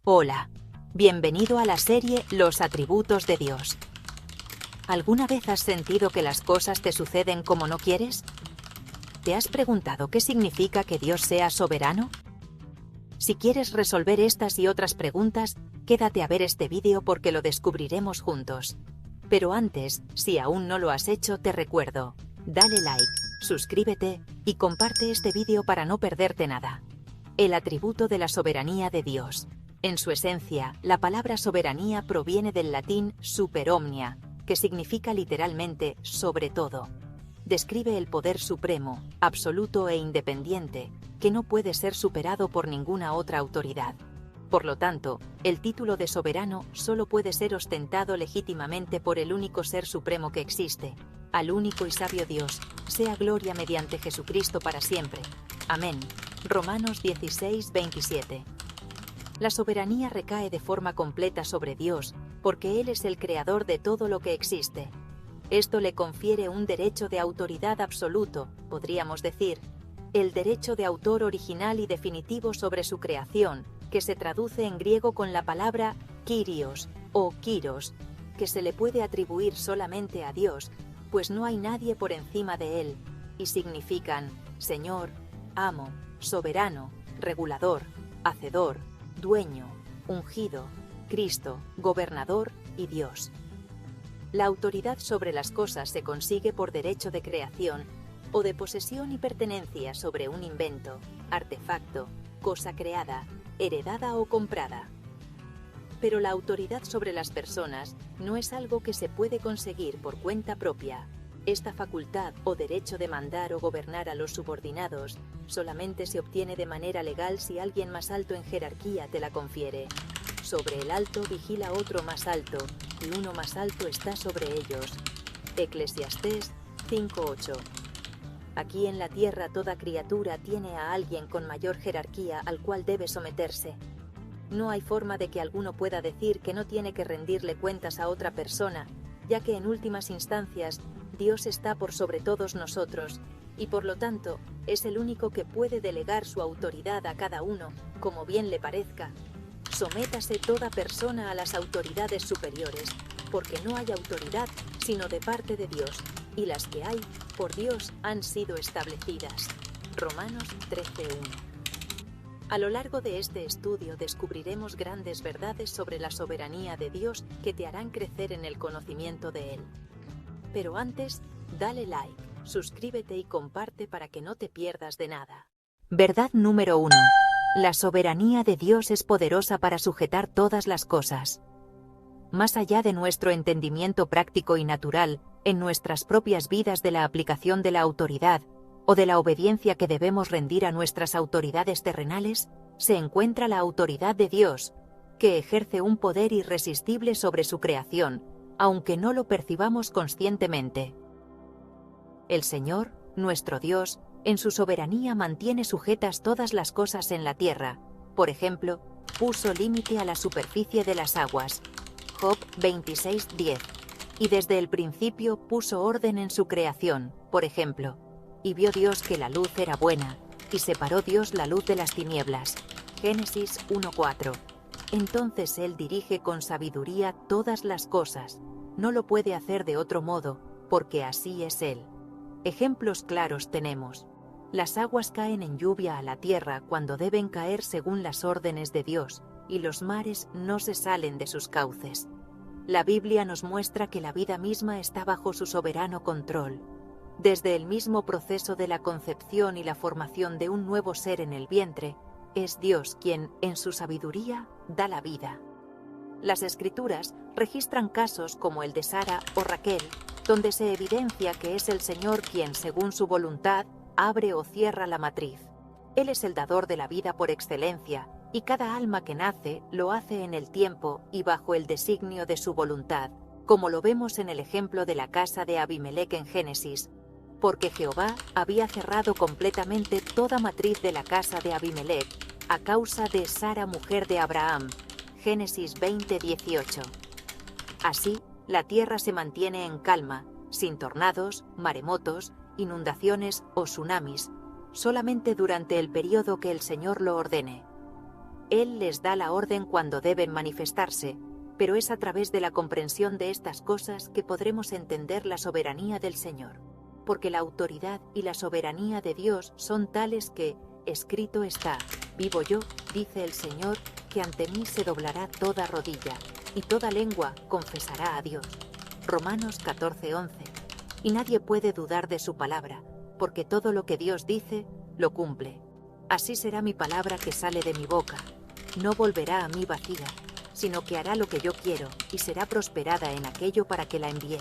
Hola, bienvenido a la serie Los atributos de Dios. ¿Alguna vez has sentido que las cosas te suceden como no quieres? ¿Te has preguntado qué significa que Dios sea soberano? Si quieres resolver estas y otras preguntas, quédate a ver este vídeo porque lo descubriremos juntos. Pero antes, si aún no lo has hecho, te recuerdo, dale like, suscríbete y comparte este vídeo para no perderte nada. El atributo de la soberanía de Dios. En su esencia, la palabra soberanía proviene del latín super omnia, que significa literalmente sobre todo. Describe el poder supremo, absoluto e independiente, que no puede ser superado por ninguna otra autoridad. Por lo tanto, el título de soberano solo puede ser ostentado legítimamente por el único ser supremo que existe, al único y sabio Dios, sea gloria mediante Jesucristo para siempre. Amén. Romanos 16:27. La soberanía recae de forma completa sobre Dios, porque Él es el creador de todo lo que existe. Esto le confiere un derecho de autoridad absoluto, podríamos decir, el derecho de autor original y definitivo sobre su creación, que se traduce en griego con la palabra Kyrios o Kyros, que se le puede atribuir solamente a Dios, pues no hay nadie por encima de Él, y significan Señor, amo, soberano, regulador, hacedor, dueño, ungido, Cristo, gobernador y Dios. La autoridad sobre las cosas se consigue por derecho de creación o de posesión y pertenencia sobre un invento, artefacto, cosa creada, heredada o comprada. Pero la autoridad sobre las personas no es algo que se puede conseguir por cuenta propia. Esta facultad o derecho de mandar o gobernar a los subordinados solamente se obtiene de manera legal si alguien más alto en jerarquía te la confiere. Sobre el alto vigila otro más alto, y uno más alto está sobre ellos. Eclesiastés 5:8. Aquí en la tierra toda criatura tiene a alguien con mayor jerarquía al cual debe someterse. No hay forma de que alguno pueda decir que no tiene que rendirle cuentas a otra persona, ya que en últimas instancias Dios está por sobre todos nosotros, y por lo tanto es el único que puede delegar su autoridad a cada uno, como bien le parezca. Sométase toda persona a las autoridades superiores, porque no hay autoridad sino de parte de Dios, y las que hay, por Dios, han sido establecidas. Romanos 13:1. A lo largo de este estudio descubriremos grandes verdades sobre la soberanía de Dios que te harán crecer en el conocimiento de Él. Pero antes, dale like, suscríbete y comparte para que no te pierdas de nada. Verdad número 1. La soberanía de Dios es poderosa para sujetar todas las cosas. Más allá de nuestro entendimiento práctico y natural, en nuestras propias vidas de la aplicación de la autoridad, o de la obediencia que debemos rendir a nuestras autoridades terrenales, se encuentra la autoridad de Dios, que ejerce un poder irresistible sobre su creación, aunque no lo percibamos conscientemente. El Señor, nuestro Dios, en su soberanía mantiene sujetas todas las cosas en la tierra. Por ejemplo, puso límite a la superficie de las aguas. Job 26:10. Y desde el principio puso orden en su creación. Por ejemplo, y vio Dios que la luz era buena, y separó Dios la luz de las tinieblas. Génesis 1:4. Entonces Él dirige con sabiduría todas las cosas. No lo puede hacer de otro modo, porque así es Él. Ejemplos claros tenemos. Las aguas caen en lluvia a la tierra cuando deben caer según las órdenes de Dios, y los mares no se salen de sus cauces. La Biblia nos muestra que la vida misma está bajo su soberano control. Desde el mismo proceso de la concepción y la formación de un nuevo ser en el vientre, es Dios quien, en su sabiduría, da la vida. Las Escrituras registran casos como el de Sara o Raquel, donde se evidencia que es el Señor quien, según su voluntad, abre o cierra la matriz. Él es el dador de la vida por excelencia, y cada alma que nace lo hace en el tiempo y bajo el designio de su voluntad, como lo vemos en el ejemplo de la casa de Abimelec en Génesis, porque Jehová había cerrado completamente toda matriz de la casa de Abimelec a causa de Sara, mujer de Abraham. Génesis 20:18. Así, la tierra se mantiene en calma, sin tornados, maremotos, inundaciones o tsunamis, solamente durante el periodo que el Señor lo ordene. Él les da la orden cuando deben manifestarse, pero es a través de la comprensión de estas cosas que podremos entender la soberanía del Señor, porque la autoridad y la soberanía de Dios son tales que, escrito está, vivo yo, dice el Señor, que ante mí se doblará toda rodilla, y toda lengua confesará a Dios. Romanos 14:11. Y nadie puede dudar de su palabra, porque todo lo que Dios dice, lo cumple. Así será mi palabra que sale de mi boca. No volverá a mí vacía, sino que hará lo que yo quiero, y será prosperada en aquello para que la envié.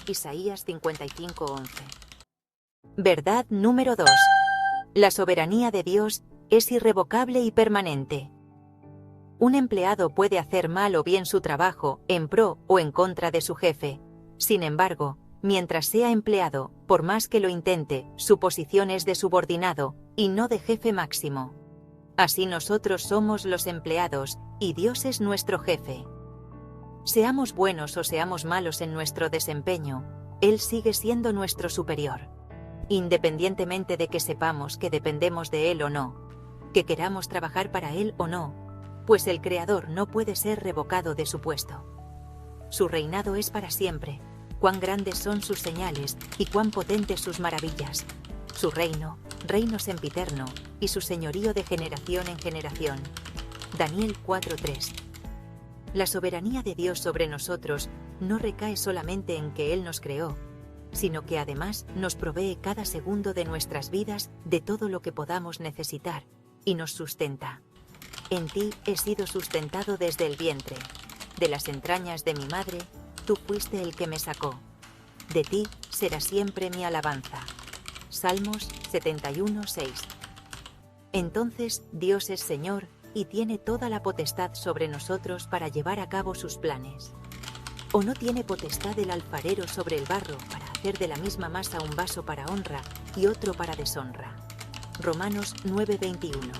Isaías 55:11. Verdad número 2. La soberanía de Dios es irrevocable y permanente. Un empleado puede hacer mal o bien su trabajo, en pro o en contra de su jefe. Sin embargo, mientras sea empleado, por más que lo intente, su posición es de subordinado, y no de jefe máximo. Así nosotros somos los empleados, y Dios es nuestro jefe. Seamos buenos o seamos malos en nuestro desempeño, Él sigue siendo nuestro superior. Independientemente de que sepamos que dependemos de Él o no, que queramos trabajar para Él o no, pues el Creador no puede ser revocado de su puesto. Su reinado es para siempre. Cuán grandes son sus señales y cuán potentes sus maravillas. Su reino sempiterno, y su señorío de generación en generación. Daniel 4:3. La soberanía de Dios sobre nosotros no recae solamente en que Él nos creó, sino que además nos provee cada segundo de nuestras vidas de todo lo que podamos necesitar, y nos sustenta. En ti he sido sustentado desde el vientre. De las entrañas de mi madre, tú fuiste el que me sacó. De ti será siempre mi alabanza. Salmos 71:6. Entonces Dios es Señor y tiene toda la potestad sobre nosotros para llevar a cabo sus planes. ¿O no tiene potestad el alfarero sobre el barro para hacer de la misma masa un vaso para honra y otro para deshonra? Romanos 9:21.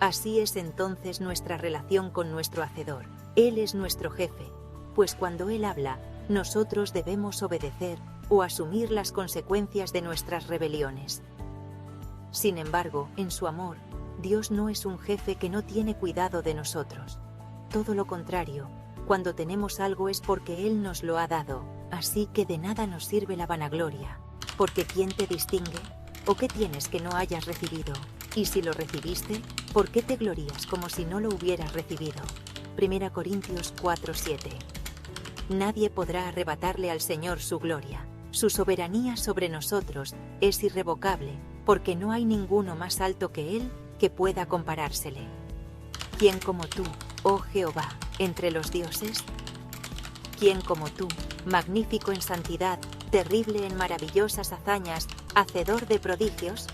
Así es entonces nuestra relación con nuestro Hacedor. Él es nuestro jefe, pues cuando Él habla, nosotros debemos obedecer o asumir las consecuencias de nuestras rebeliones. Sin embargo, en su amor, Dios no es un jefe que no tiene cuidado de nosotros. Todo lo contrario, cuando tenemos algo es porque Él nos lo ha dado, así que de nada nos sirve la vanagloria, porque ¿quién te distingue? ¿O qué tienes que no hayas recibido? Y si lo recibiste, ¿por qué te glorías como si no lo hubieras recibido? 1 Corintios 4:7. Nadie podrá arrebatarle al Señor su gloria. Su soberanía sobre nosotros es irrevocable, porque no hay ninguno más alto que Él que pueda comparársele. ¿Quién como tú, oh Jehová, entre los dioses? ¿Quién como tú, magnífico en santidad, terrible en maravillosas hazañas, hacedor de prodigios?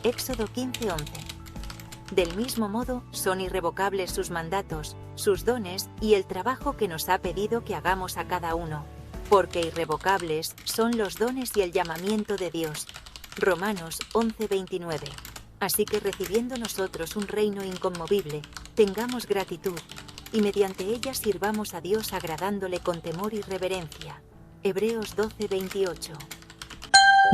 Éxodo 15:11. Del mismo modo, son irrevocables sus mandatos, sus dones y el trabajo que nos ha pedido que hagamos a cada uno, porque irrevocables son los dones y el llamamiento de Dios. Romanos 11:29. Así que recibiendo nosotros un reino inconmovible, tengamos gratitud, y mediante ella sirvamos a Dios agradándole con temor y reverencia. Hebreos 12:28.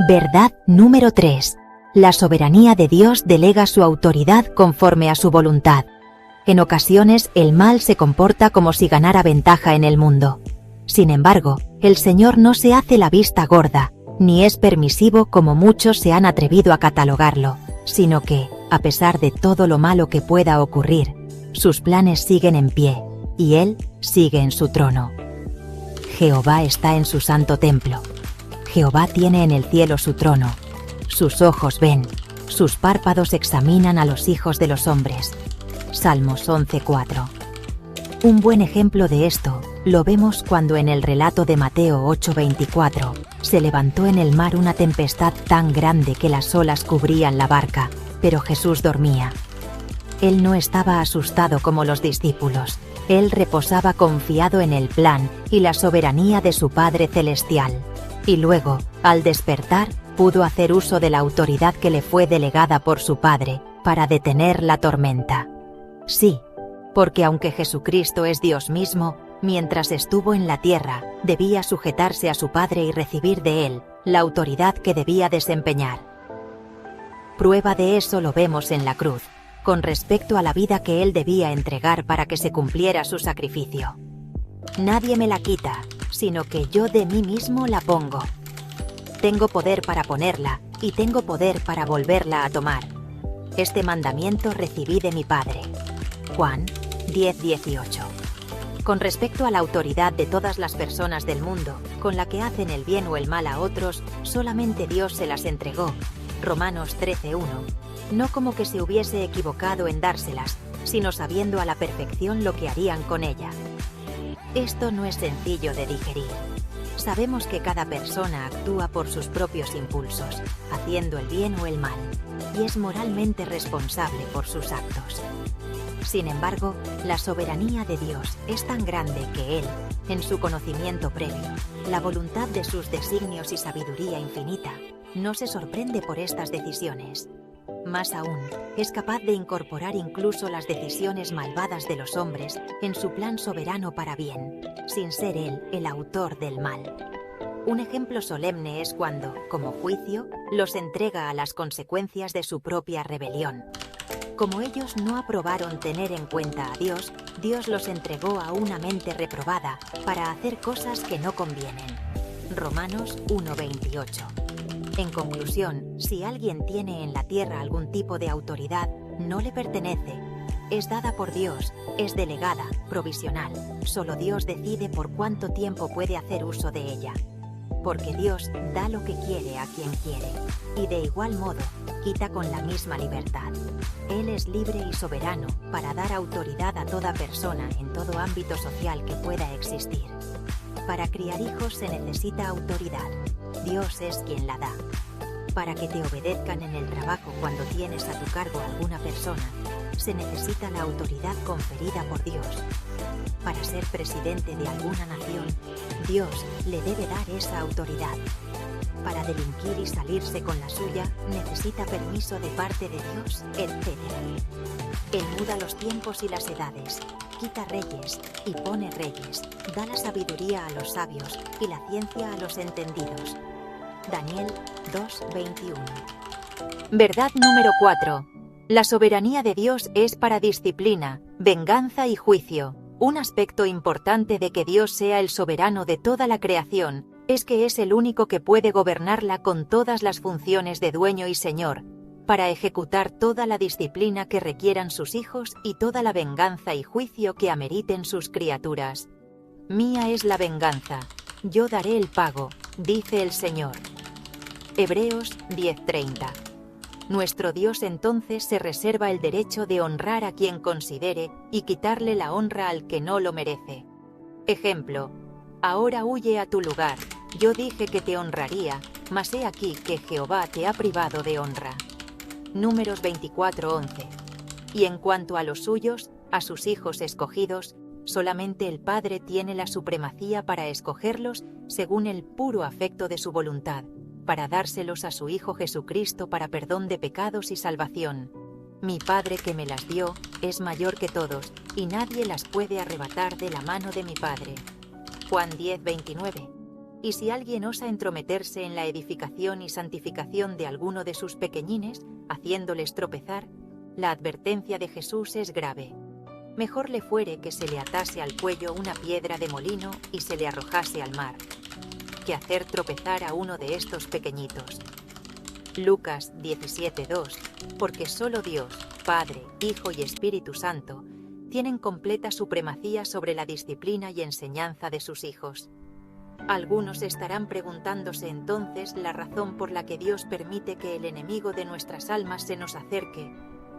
Verdad número 3. La soberanía de Dios delega su autoridad conforme a su voluntad. En ocasiones el mal se comporta como si ganara ventaja en el mundo. Sin embargo, el Señor no se hace la vista gorda, ni es permisivo como muchos se han atrevido a catalogarlo, sino que, a pesar de todo lo malo que pueda ocurrir, sus planes siguen en pie, y Él sigue en su trono. Jehová está en su santo templo. Jehová tiene en el cielo su trono. Sus ojos ven, sus párpados examinan a los hijos de los hombres. Salmos 11:4. Un buen ejemplo de esto lo vemos cuando en el relato de Mateo 8:24 se levantó en el mar una tempestad tan grande que las olas cubrían la barca, pero Jesús dormía. Él no estaba asustado como los discípulos. Él reposaba confiado en el plan y la soberanía de su Padre Celestial. Y luego, al despertar, pudo hacer uso de la autoridad que le fue delegada por su Padre para detener la tormenta. Sí, porque aunque Jesucristo es Dios mismo, mientras estuvo en la tierra, debía sujetarse a su Padre y recibir de Él la autoridad que debía desempeñar. Prueba de eso lo vemos en la cruz. con respecto a la vida que Él debía entregar para que se cumpliera su sacrificio. Nadie me la quita, sino que yo de mí mismo la pongo. Tengo poder para ponerla, y tengo poder para volverla a tomar. Este mandamiento recibí de mi Padre. Juan 10:18. Con respecto a la autoridad de todas las personas del mundo, con la que hacen el bien o el mal a otros, solamente Dios se las entregó. Romanos 13:1. No como que se hubiese equivocado en dárselas, sino sabiendo a la perfección lo que harían con ella. Esto no es sencillo de digerir. Sabemos que cada persona actúa por sus propios impulsos, haciendo el bien o el mal, y es moralmente responsable por sus actos. Sin embargo, la soberanía de Dios es tan grande que Él, en su conocimiento previo, la voluntad de sus designios y sabiduría infinita, no se sorprende por estas decisiones. Más aún, es capaz de incorporar incluso las decisiones malvadas de los hombres en su plan soberano para bien, sin ser Él el autor del mal. Un ejemplo solemne es cuando, como juicio, los entrega a las consecuencias de su propia rebelión. Como ellos no aprobaron tener en cuenta a Dios, Dios los entregó a una mente reprobada para hacer cosas que no convienen. Romanos 1:28. En conclusión, si alguien tiene en la tierra algún tipo de autoridad, no le pertenece. Es dada por Dios, es delegada, provisional. Solo Dios decide por cuánto tiempo puede hacer uso de ella. Porque Dios da lo que quiere a quien quiere, y de igual modo, quita con la misma libertad. Él es libre y soberano para dar autoridad a toda persona en todo ámbito social que pueda existir. Para criar hijos se necesita autoridad. Dios es quien la da. Para que te obedezcan en el trabajo cuando tienes a tu cargo alguna persona, se necesita la autoridad conferida por Dios. Para ser presidente de alguna nación, Dios le debe dar esa autoridad. Para delinquir y salirse con la suya, necesita permiso de parte de Dios, etc. Él muda los tiempos y las edades, quita reyes y pone reyes, da la sabiduría a los sabios y la ciencia a los entendidos. Daniel 2:21. Verdad número 4. La soberanía de Dios es para disciplina, venganza y juicio. Un aspecto importante de que Dios sea el soberano de toda la creación es que es el único que puede gobernarla con todas las funciones de dueño y señor, para ejecutar toda la disciplina que requieran sus hijos y toda la venganza y juicio que ameriten sus criaturas. Mía es la venganza, yo daré el pago, dice el Señor. Hebreos 10:30. Nuestro Dios entonces se reserva el derecho de honrar a quien considere y quitarle la honra al que no lo merece. Ejemplo: ahora huye a tu lugar, yo dije que te honraría, mas he aquí que Jehová te ha privado de honra. Números 24:11. Y en cuanto a los suyos, a sus hijos escogidos, solamente el Padre tiene la supremacía para escogerlos según el puro afecto de su voluntad, para dárselos a su Hijo Jesucristo para perdón de pecados y salvación. Mi Padre que me las dio es mayor que todos, y nadie las puede arrebatar de la mano de mi Padre. Juan 10:29. Y si alguien osa entrometerse en la edificación y santificación de alguno de sus pequeñines, haciéndoles tropezar, la advertencia de Jesús es grave. Mejor le fuere que se le atase al cuello una piedra de molino y se le arrojase al mar, que hacer tropezar a uno de estos pequeñitos. Lucas 17:2. Porque solo Dios, Padre, Hijo y Espíritu Santo, tienen completa supremacía sobre la disciplina y enseñanza de sus hijos. Algunos estarán preguntándose entonces la razón por la que Dios permite que el enemigo de nuestras almas se nos acerque,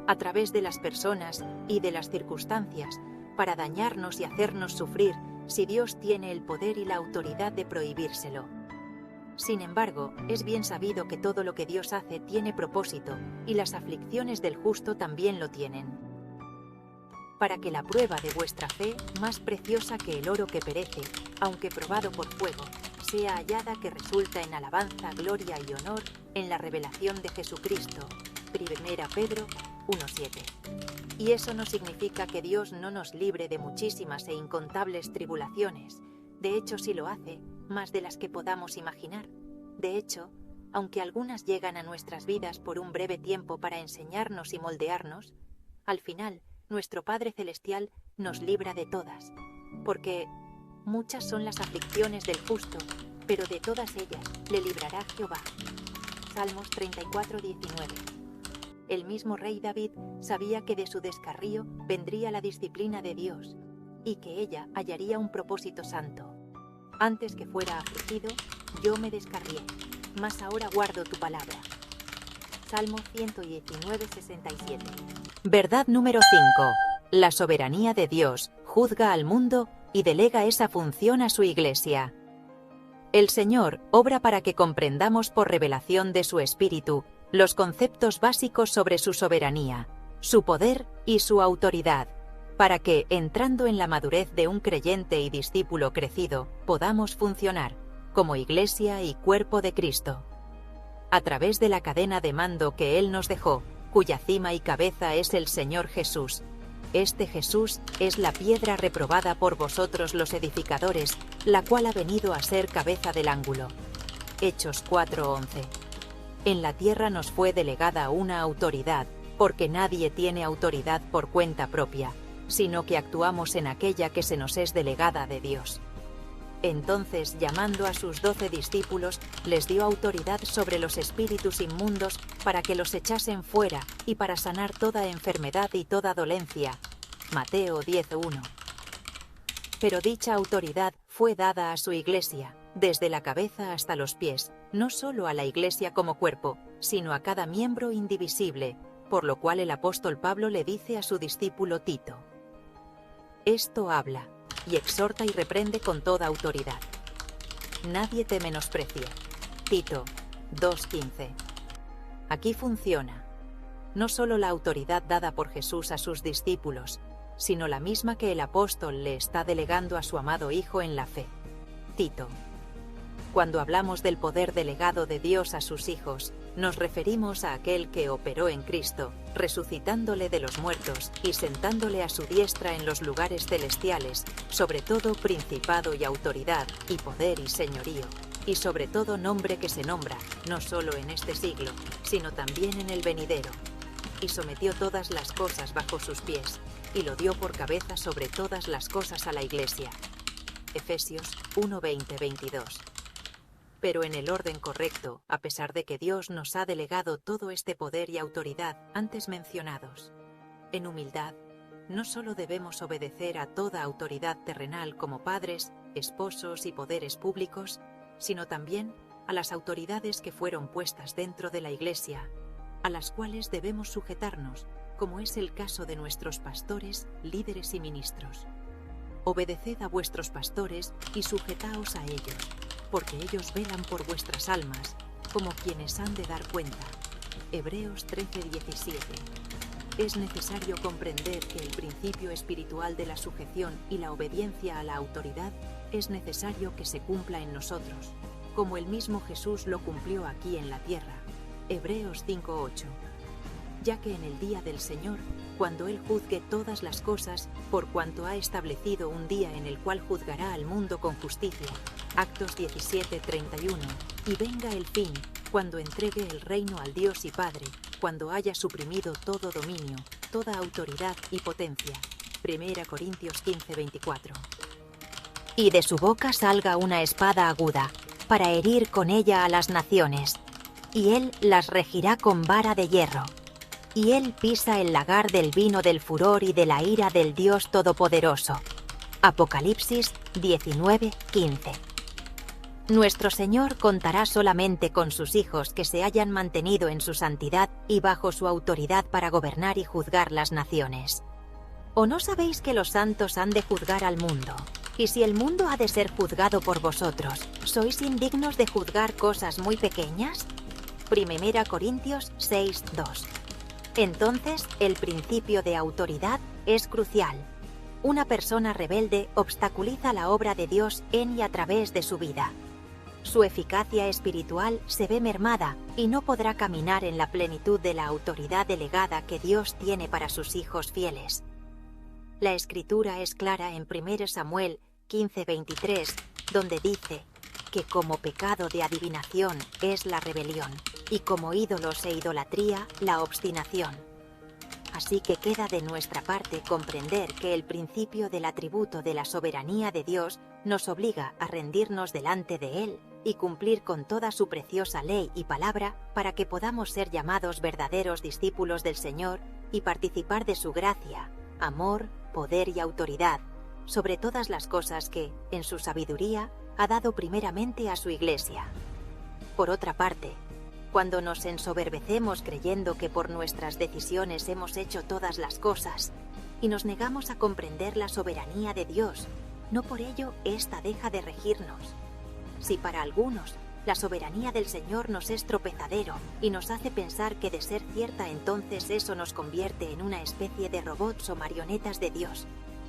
a través de las personas y de las circunstancias, para dañarnos y hacernos sufrir, si Dios tiene el poder y la autoridad de prohibírselo. Sin embargo, es bien sabido que todo lo que Dios hace tiene propósito, y las aflicciones del justo también lo tienen. Para que la prueba de vuestra fe, más preciosa que el oro que perece, aunque probado por fuego, sea hallada que resulta en alabanza, gloria y honor en la revelación de Jesucristo. 1 Pedro 1:7. Y eso no significa que Dios no nos libre de muchísimas e incontables tribulaciones. De hecho, sí lo hace, más de las que podamos imaginar. De hecho, aunque algunas llegan a nuestras vidas por un breve tiempo para enseñarnos y moldearnos, Al final, nuestro Padre Celestial nos libra de todas, porque muchas son las aflicciones del justo, pero de todas ellas le librará Jehová. Salmos 34:19. El mismo rey David sabía que de su descarrío vendría la disciplina de Dios y que ella hallaría un propósito santo. Antes que fuera afligido, yo me descarrié, mas ahora guardo tu palabra. Salmo 119:67. Verdad número 5. La soberanía de Dios juzga al mundo y delega esa función a su Iglesia. El Señor obra para que comprendamos por revelación de su Espíritu los conceptos básicos sobre su soberanía, su poder y su autoridad, para que, entrando en la madurez de un creyente y discípulo crecido, podamos funcionar como Iglesia y cuerpo de Cristo. A través de la cadena de mando que Él nos dejó, cuya cima y cabeza es el Señor Jesús. Este Jesús es la piedra reprobada por vosotros los edificadores, la cual ha venido a ser cabeza del ángulo. Hechos 4:11. En la tierra nos fue delegada una autoridad, porque nadie tiene autoridad por cuenta propia, sino que actuamos en aquella que se nos es delegada de Dios. Entonces, llamando a sus 12 discípulos, les dio autoridad sobre los espíritus inmundos para que los echasen fuera y para sanar toda enfermedad y toda dolencia. Mateo 10:1. Pero dicha autoridad fue dada a su Iglesia, desde la cabeza hasta los pies, no solo a la Iglesia como cuerpo, sino a cada miembro indivisible, por lo cual el apóstol Pablo le dice a su discípulo Tito: esto habla, y exhorta y reprende con toda autoridad. Nadie te menosprecie. Tito 2:15. Aquí funciona no solo la autoridad dada por Jesús a sus discípulos, sino la misma que el apóstol le está delegando a su amado Hijo en la fe. Tito. Cuando hablamos del poder delegado de Dios a sus hijos, nos referimos a aquel que operó en Cristo, resucitándole de los muertos y sentándole a su diestra en los lugares celestiales, sobre todo principado y autoridad, y poder y señorío, y sobre todo nombre que se nombra, no solo en este siglo, sino también en el venidero. Y sometió todas las cosas bajo sus pies, y lo dio por cabeza sobre todas las cosas a la Iglesia. Efesios 1:20-22. Pero en el orden correcto, a pesar de que Dios nos ha delegado todo este poder y autoridad antes mencionados. En humildad, no solo debemos obedecer a toda autoridad terrenal como padres, esposos y poderes públicos, sino también a las autoridades que fueron puestas dentro de la Iglesia, a las cuales debemos sujetarnos, como es el caso de nuestros pastores, líderes y ministros. Obedeced a vuestros pastores y sujetaos a ellos, porque ellos velan por vuestras almas, como quienes han de dar cuenta. Hebreos 13:17. Es necesario comprender que el principio espiritual de la sujeción y la obediencia a la autoridad es necesario que se cumpla en nosotros, como el mismo Jesús lo cumplió aquí en la tierra. Hebreos 5:8. Ya que en el día del Señor, cuando Él juzgue todas las cosas, por cuanto ha establecido un día en el cual juzgará al mundo con justicia, Actos 17:31, y venga el fin, cuando entregue el reino al Dios y Padre, cuando haya suprimido todo dominio, toda autoridad y potencia. 1 Corintios 15:24. Y de su boca salga una espada aguda, para herir con ella a las naciones, y Él las regirá con vara de hierro. Y Él pisa el lagar del vino del furor y de la ira del Dios Todopoderoso. Apocalipsis 19:15. Nuestro Señor contará solamente con sus hijos que se hayan mantenido en su santidad y bajo su autoridad para gobernar y juzgar las naciones. ¿O no sabéis que los santos han de juzgar al mundo? Y si el mundo ha de ser juzgado por vosotros, ¿sois indignos de juzgar cosas muy pequeñas? 1 Corintios 6:2. Entonces, el principio de autoridad es crucial. Una persona rebelde obstaculiza la obra de Dios en y a través de su vida. Su eficacia espiritual se ve mermada y no podrá caminar en la plenitud de la autoridad delegada que Dios tiene para sus hijos fieles. La Escritura es clara en 1 Samuel 15:23, donde dice que como pecado de adivinación es la rebelión, y como ídolos e idolatría la obstinación. Así que queda de nuestra parte comprender que el principio del atributo de la soberanía de Dios nos obliga a rendirnos delante de Él y cumplir con toda su preciosa ley y palabra para que podamos ser llamados verdaderos discípulos del Señor y participar de su gracia, amor, poder y autoridad sobre todas las cosas que, en su sabiduría, ha dado primeramente a su Iglesia. Por otra parte, cuando nos ensoberbecemos creyendo que por nuestras decisiones hemos hecho todas las cosas y nos negamos a comprender la soberanía de Dios, no por ello ésta deja de regirnos. Si para algunos la soberanía del Señor nos es tropezadero y nos hace pensar que de ser cierta entonces eso nos convierte en una especie de robots o marionetas de Dios,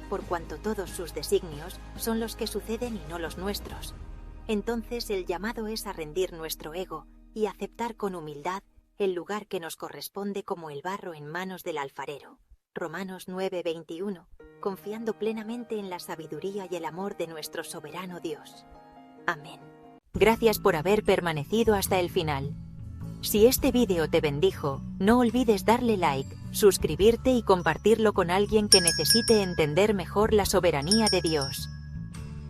por cuanto todos sus designios son los que suceden y no los nuestros, entonces el llamado es a rendir nuestro ego y aceptar con humildad el lugar que nos corresponde como el barro en manos del alfarero. Romanos 9:21, confiando plenamente en la sabiduría y el amor de nuestro soberano Dios. Amén. Gracias por haber permanecido hasta el final. Si este vídeo te bendijo, no olvides darle like, suscribirte y compartirlo con alguien que necesite entender mejor la soberanía de Dios.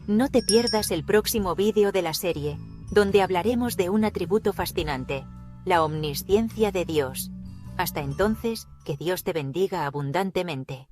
No te pierdas el próximo vídeo de la serie, donde hablaremos de un atributo fascinante, la omnisciencia de Dios. Hasta entonces, que Dios te bendiga abundantemente.